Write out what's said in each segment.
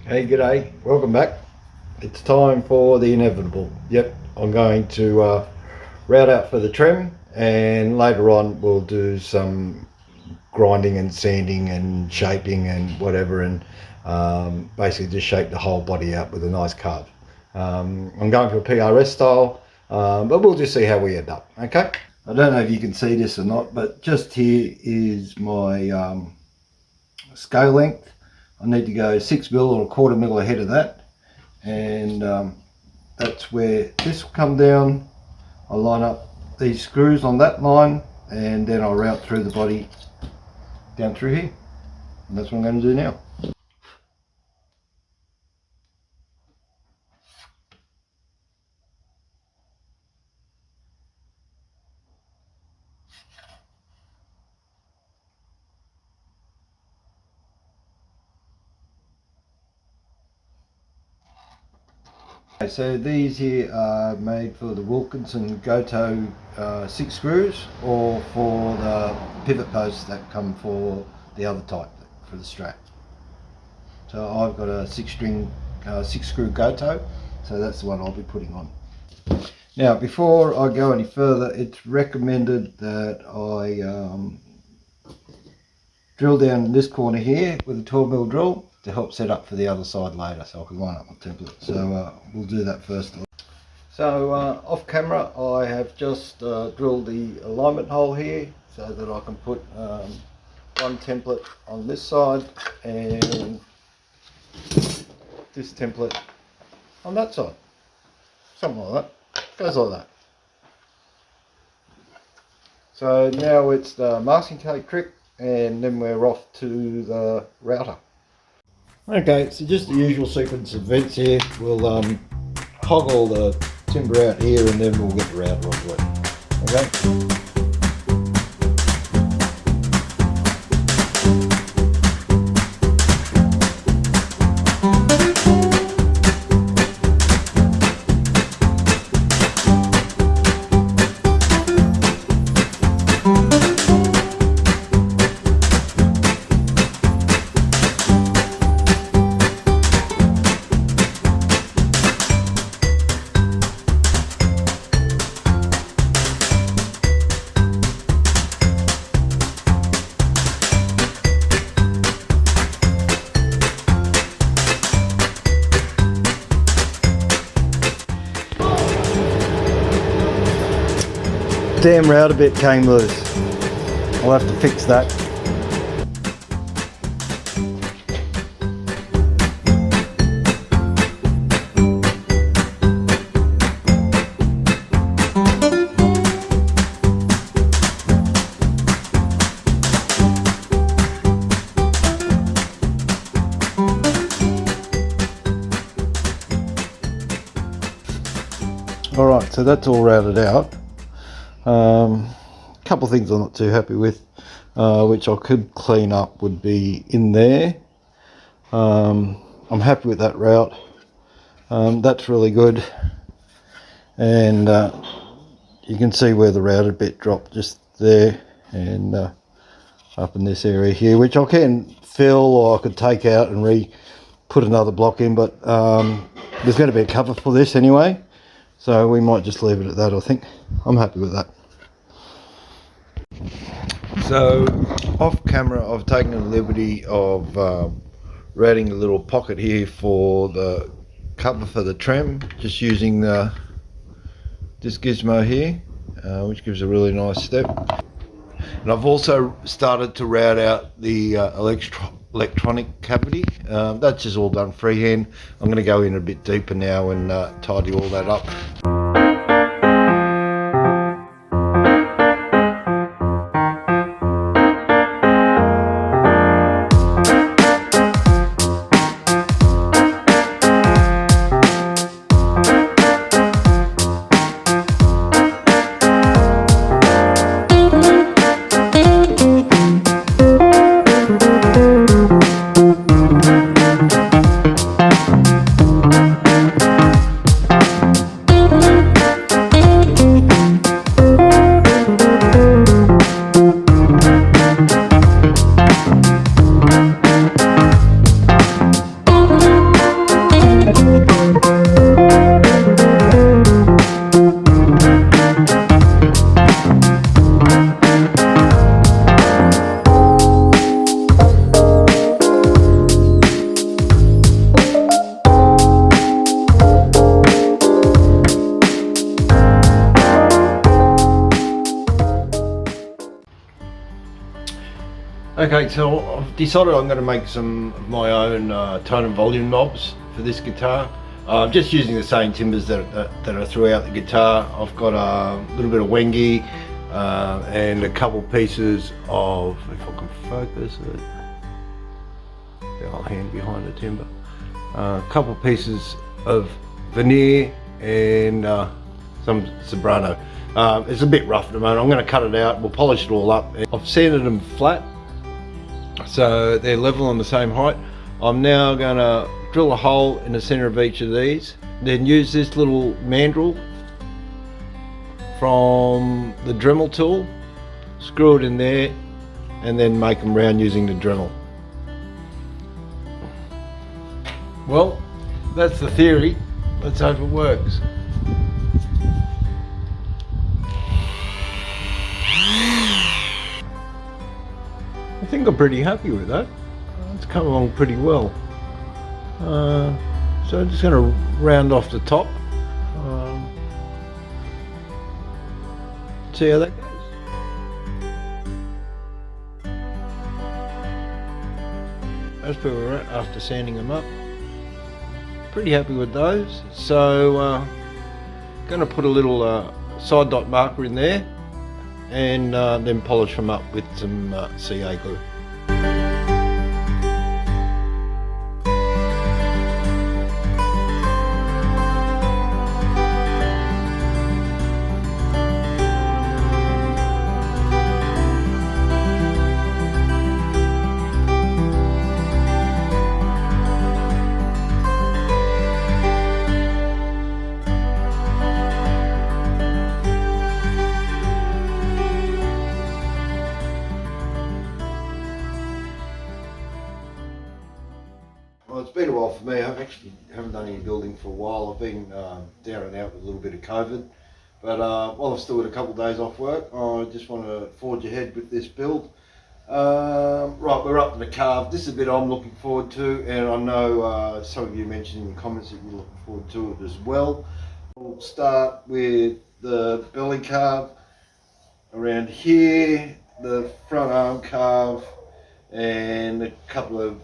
Hey, g'day, welcome back. It's time for the inevitable. Yep, I'm going to route out for the trim, and later on we'll do some grinding and sanding and shaping and whatever, and basically just shape the whole body out with a nice carve. I'm going for a PRS style, but we'll just see how we end up, okay? I don't know if you can see this or not, but just here is my scale length. I need to go 6 mil or a quarter mil ahead of that, and that's where this will come down. I'll line up these screws on that line, and then I'll route through the body down through here, and that's what I'm going to do now. Okay, so these here are made for the Wilkinson Goto 6 screws, or for the pivot posts that come for the other type, for the strap. So I've got a 6 screw Goto, so that's the one I'll be putting on. Now, before I go any further, it's recommended that I drill down this corner here with a 12mm drill to help set up for the other side later, so I can line up my template. So we'll do that first. So off camera, I have just drilled the alignment hole here so that I can put one template on this side and this template on that side. Something like that. Goes like that. So now it's the masking tape trick, and then we're off to the router. Okay, so just the usual sequence of events here. We'll hoggle the timber out here, and then we'll get the router onto it. Okay. Damn router bit came loose. I'll have to fix that. Alright, so that's all routed out. Couple of things I'm not too happy with, which I could clean up, would be in there. I'm happy with that route. That's really good, and you can see where the routed bit dropped just there, and up in this area here, which I can fill, or I could take out and put another block in, but there's going to be a cover for this anyway, so we might just leave it at that. I think I'm happy with that. So off camera, I've taken the liberty of routing a little pocket here for the cover for the trim, just using this gizmo here, which gives a really nice step. And I've also started to route out the electronic cavity. That's just all done freehand. I'm going to go in a bit deeper now and tidy all that up. Okay, so I've decided I'm going to make some of my own tone and volume knobs for this guitar. I'm just using the same timbers that are throughout the guitar. I've got a little bit of Wengi and a couple pieces of, if I can focus it, I'll hand behind the timber, a couple pieces of veneer and some soprano. It's a bit rough at the moment. I'm going to cut it out, we'll polish it all up. I've sanded them flat, so they're level on the same height. I'm now going to drill a hole in the center of each of these, then use this little mandrel from the Dremel tool, screw it in there, and then make them round using the Dremel. Well, that's the theory. Let's hope it works. I think I'm pretty happy with that. It's come along pretty well. So I'm just going to round off the top. See how that goes. That's where we're at after sanding them up. Pretty happy with those. So going to put a little side dot marker in there and then polish them up with some CA glue. Well, it's been a while for me. I actually haven't done any building for a while. I've been down and out with a little bit of COVID. But while I've still got a couple of days off work, I just want to forge ahead with this build. Right, we're up to the carve. This is a bit I'm looking forward to, and I know some of you mentioned in the comments that you're looking forward to it as well. We'll start with the belly carve around here, the front arm carve, and a couple of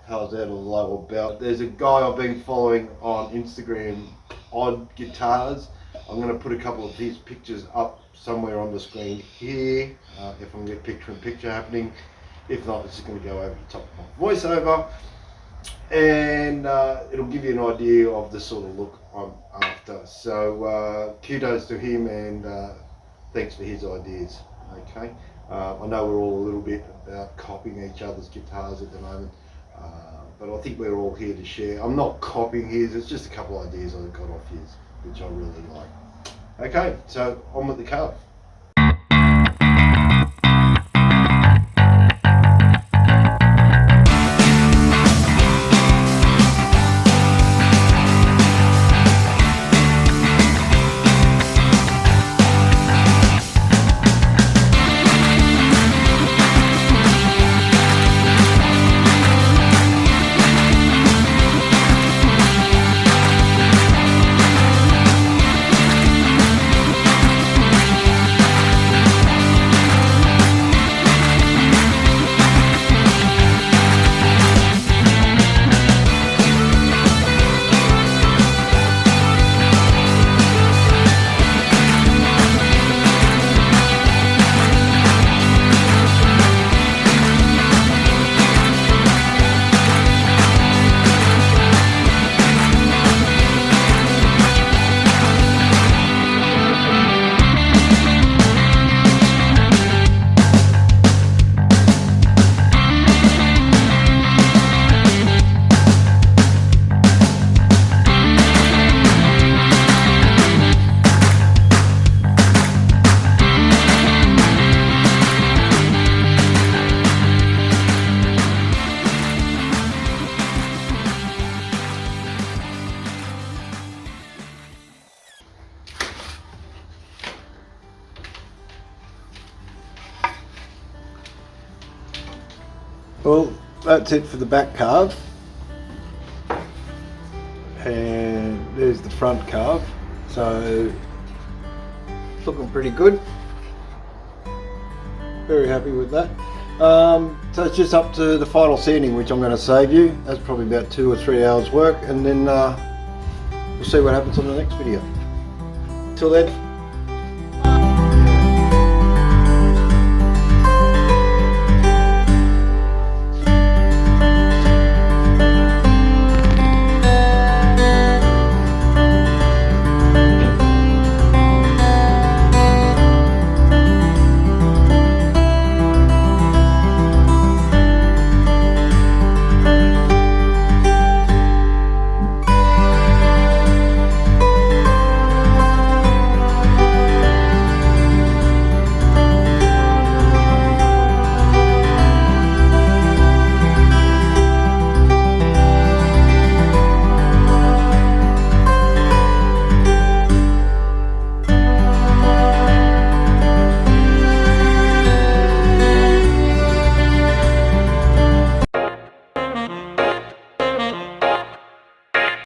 carves out of the lower belt. There's a guy I've been following on Instagram, Odd Guitars. I'm going to put a couple of his pictures up somewhere on the screen here, if I can get picture in picture happening. If not, it's just going to go over the top of my voiceover, and it'll give you an idea of the sort of look I'm after. So kudos to him, and thanks for his ideas. Okay, I know we're all a little bit about copying each other's guitars at the moment, but I think we're all here to share. I'm not copying his, it's just a couple of ideas I got off his, which I really like. Okay, so on with the carve. Well, that's it for the back carve, and there's the front carve, so it's looking pretty good. Very happy with that. So it's just up to the final sanding, which I'm going to save you. That's probably about 2 or 3 hours work, and then we'll see what happens on the next video. Till then,